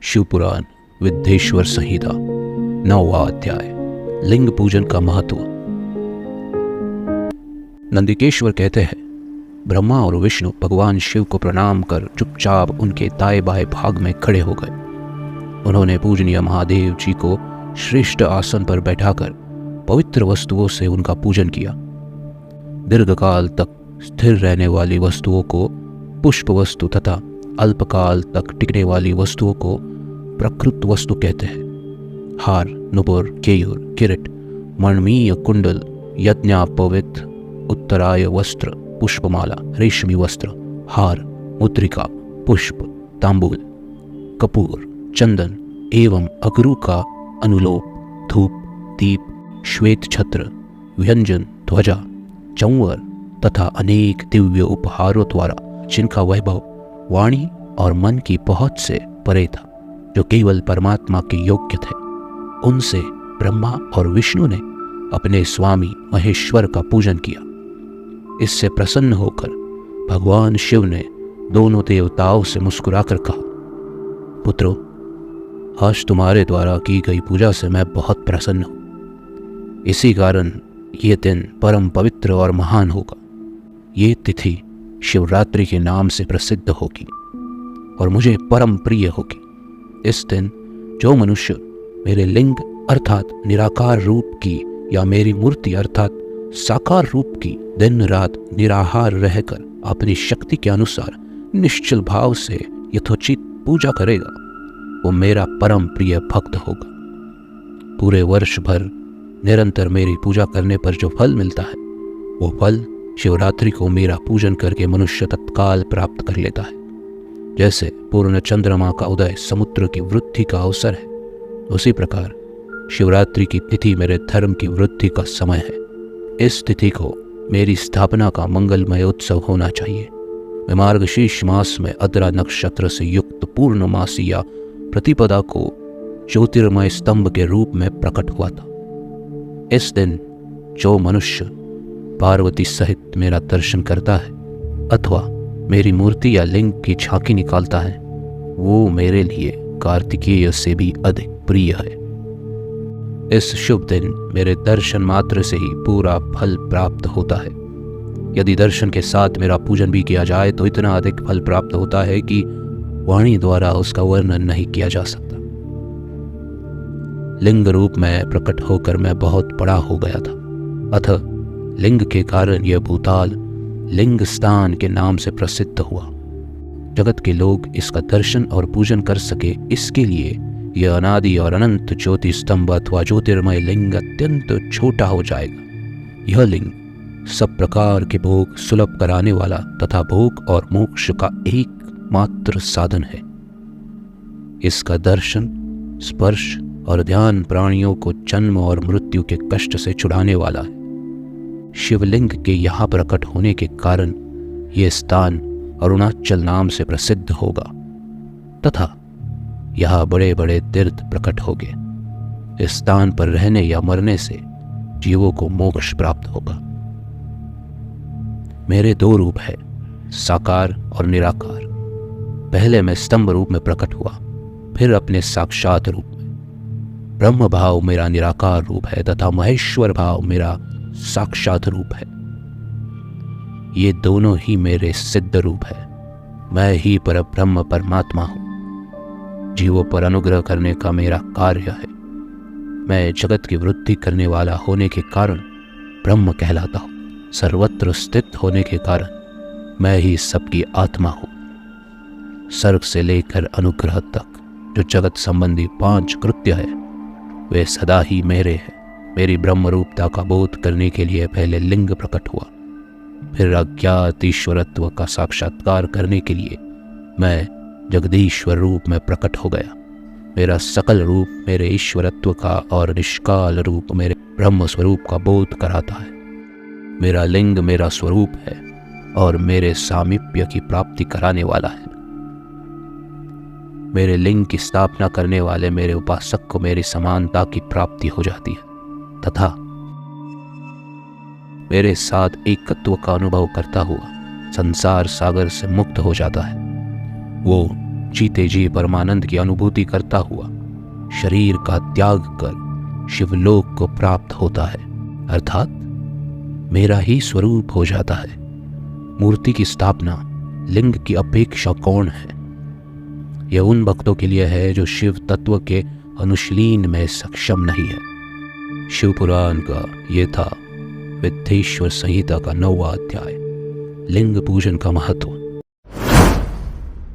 शिवपुराण विद्येश्वर संहिता 9वां अध्याय लिंग पूजन का महत्व। नंदिकेश्वर कहते हैं, ब्रह्मा और विष्णु भगवान शिव को प्रणाम कर चुपचाप उनके दाएं बाएं भाग में खड़े हो गए। उन्होंने पूजनीय महादेव जी को श्रेष्ठ आसन पर बैठाकर पवित्र वस्तुओं से उनका पूजन किया। दीर्घकाल तक स्थिर रहने वाली वस्तुओं को पुष्प वस्तु तथा अल्पकाल तक टिकने वाली वस्तुओं को प्रकृत वस्तु कहते हैं। हार, नुपुर, केयूर, किरीट, मणिमय कुंडल, यज्ञोपवीत, उत्तराय वस्त्र, पुष्पमाला, रेशमी वस्त्र, हार, मुद्रिका, पुष्प, तांबूल, कपूर, चंदन एवं अगरू का अनुलोप, धूप, दीप, श्वेत छत्र, व्यंजन, ध्वजा, चंवर तथा अनेक दिव्य उपहारों द्वारा जिनका वैभव वाणी और मन की पहुंच से परे था, जो केवल परमात्मा के योग्य थे, उनसे ब्रह्मा और विष्णु ने अपने स्वामी महेश्वर का पूजन किया। इससे प्रसन्न होकर भगवान शिव ने दोनों देवताओं से मुस्कुराकर कहा, पुत्रों, आज तुम्हारे द्वारा की गई पूजा से मैं बहुत प्रसन्न हूँ। इसी कारण ये दिन परम पवित्र और महान होगा। ये तिथि शिवरात्रि के नाम से प्रसिद्ध होगी और मुझे परम प्रिय होगी। इस दिन जो मनुष्य मेरे लिंग अर्थात निराकार रूप की या मेरी मूर्ति अर्थात साकार रूप की दिन रात निराहार रहकर अपनी शक्ति के अनुसार निश्चल भाव से यथोचित पूजा करेगा, वो मेरा परम प्रिय भक्त होगा। पूरे वर्ष भर निरंतर मेरी पूजा करने पर जो फल मिलता है, वो फल शिवरात्रि को मेरा पूजन करके मनुष्य तत्काल प्राप्त कर लेता है। जैसे पूर्ण चंद्रमा का उदय समुद्र की वृद्धि का अवसर है, उसी प्रकार शिवरात्रि की तिथि मेरे धर्म की वृद्धि का समय है। इस तिथि को मेरी स्थापना का मंगलमय उत्सव होना चाहिए। मैं मार्गशीर्ष मास में अद्रा नक्षत्र से युक्त पूर्णमासी या प्रतिपदा को ज्योतिर्मय स्तंभ के रूप में प्रकट हुआ था। इस दिन जो मनुष्य पार्वती सहित मेरा दर्शन करता है अथवा मेरी मूर्ति या लिंग की झांकी निकालता है, वो मेरे लिए कार्तिकेय से भी अधिक प्रिय है। इस शुभ दिन मेरे दर्शन मात्र से ही पूरा फल प्राप्त होता है। यदि दर्शन के साथ मेरा पूजन भी किया जाए तो इतना अधिक फल प्राप्त होता है कि वाणी द्वारा उसका वर्णन नहीं किया जा सकता। लिंग रूप में प्रकट होकर मैं बहुत बड़ा हो गया था, अतः लिंग के कारण यह भूताल लिंग स्थान के नाम से प्रसिद्ध हुआ। जगत के लोग इसका दर्शन और पूजन कर सके, इसके लिए यह अनादि और अनंत ज्योति स्तंभ अथवा ज्योतिर्मय लिंग अत्यंत छोटा हो जाएगा। यह लिंग सब प्रकार के भोग सुलभ कराने वाला तथा भोग और मोक्ष का एकमात्र साधन है। इसका दर्शन, स्पर्श और ध्यान प्राणियों को जन्म और मृत्यु के कष्ट से छुड़ाने वाला है। शिवलिंग के यहाँ प्रकट होने के कारण यह स्थान अरुणाचल नाम से प्रसिद्ध होगा तथा यहाँ बड़े बड़े तीर्थ प्रकट होंगे। इस स्थान पर रहने या मरने से जीवों को मोक्ष प्राप्त होगा। मेरे दो रूप है, साकार और निराकार। पहले मैं स्तंभ रूप में प्रकट हुआ, फिर अपने साक्षात रूप में। ब्रह्म भाव मेरा निराकार रूप है तथा महेश्वर भाव मेरा साक्षात रूप है। ये दोनों ही मेरे सिद्ध रूप है। मैं ही परब्रह्म परमात्मा हूं। जीवों पर अनुग्रह करने का मेरा कार्य है। मैं जगत की वृद्धि करने वाला होने के कारण ब्रह्म कहलाता हूं। सर्वत्र स्थित होने के कारण मैं ही सबकी आत्मा हूं। सर्ग से लेकर अनुग्रह तक जो जगत संबंधी 5 कृत्य है, वे सदा ही मेरे हैं। मेरी ब्रह्म रूपता का बोध करने के लिए पहले लिंग प्रकट हुआ, फिर अज्ञात ईश्वरत्व का साक्षात्कार करने के लिए मैं जगदीश्वर रूप में प्रकट हो गया। मेरा सकल रूप मेरे ईश्वरत्व का और निष्काल रूप मेरे ब्रह्म स्वरूप का बोध कराता है। मेरा लिंग मेरा स्वरूप है और मेरे सामीप्य की प्राप्ति कराने वाला है। मेरे लिंग की स्थापना करने वाले मेरे उपासक को मेरी समानता की प्राप्ति हो जाती है तथा मेरे साथ एकत्व का अनुभव करता हुआ संसार सागर से मुक्त हो जाता है। वो जीते जी परमानंद की अनुभूति करता हुआ शरीर का त्याग कर शिवलोक को प्राप्त होता है, अर्थात मेरा ही स्वरूप हो जाता है। मूर्ति की स्थापना लिंग की अपेक्षा कौन है? यह उन भक्तों के लिए है जो शिव तत्व के अनुशीलन में सक्षम नहीं है। शिव पुराण का ये था विद्येश्वर संहिता का 9वां अध्याय, लिंग पूजन का महत्व।